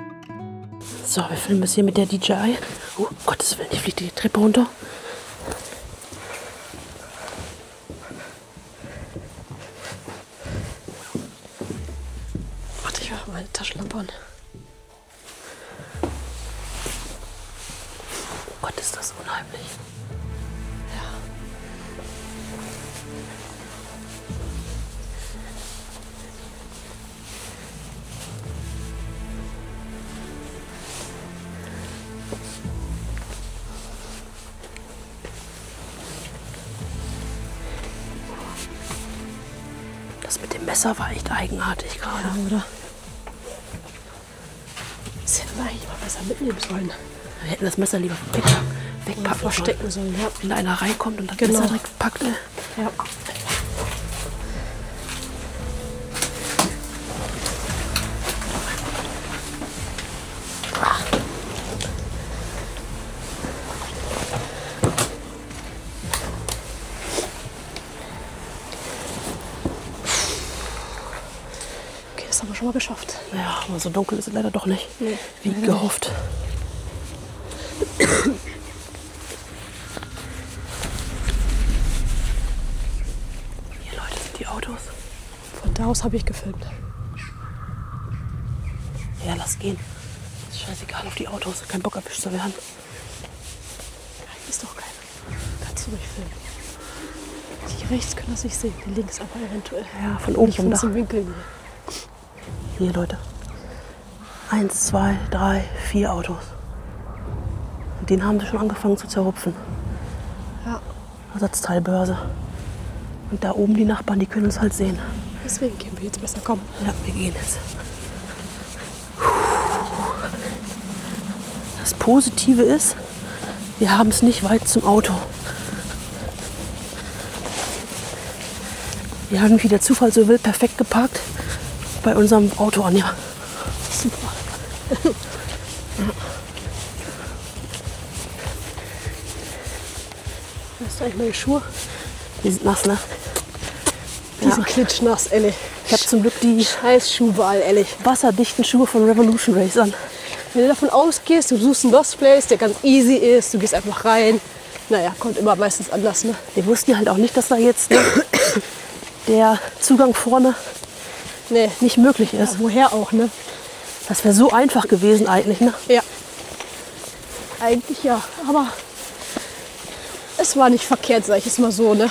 So, wir filmen es hier mit der DJI. Oh, Gottes Willen, ich fliege die Treppe runter. Warte, ich mache meine Taschenlampe an. Oh Gott, ist das unheimlich. Ja. Das mit dem Messer war echt eigenartig gerade. Ja, oder? Das hätten wir eigentlich mal besser mitnehmen sollen. Wir hätten das Messer lieber wegpacken Verstecken sollen, ja. Wenn da einer reinkommt und das Genau. Messer direkt packt. Ja. Okay, das haben wir schon mal geschafft. Ja, aber so dunkel ist es leider doch nicht. Nee, Wie leider gehofft. Hier, Leute, sind die Autos. Von da aus habe ich gefilmt. Ja, lass gehen. Ist scheißegal auf die Autos. Kein Bock erwischt zu werden. Hier ist doch keiner. Kannst du ruhig filmen. Die rechts können das nicht sehen, die links aber eventuell. Ja, von oben Nicht vom von Dach. diesem Winkel hier. Hier, Leute. 1, 2, 3, 4 Autos. Und den haben sie schon angefangen zu zerrupfen. Ja, Ersatzteilbörse. Und da oben die Nachbarn, die können uns halt sehen. deswegen gehen wir jetzt besser kommen. Ja, wir gehen jetzt. Das Positive ist, Wir haben es nicht weit zum Auto. Wir haben, wie der Zufall so will, perfekt geparkt bei unserem Auto, Anja. Super. Was ist eigentlich meine Schuhe? Die sind nass, ne? Die sind klitschnass, ehrlich. Ich habe zum Glück die Scheiß Schuhwahl, ehrlich. wasserdichten Schuhe von Revolution Race an. Wenn du davon ausgehst, du suchst einen Lost Place, der ganz easy ist, du gehst einfach rein. Naja, kommt immer meistens anders, ne? Wir wussten ja halt auch nicht, dass da jetzt der Zugang vorne nicht möglich ist. Ja, woher auch, ne? Das wäre so einfach gewesen eigentlich, ne? Ja. Eigentlich ja, aber es war nicht verkehrt, sag ich es mal so, ne?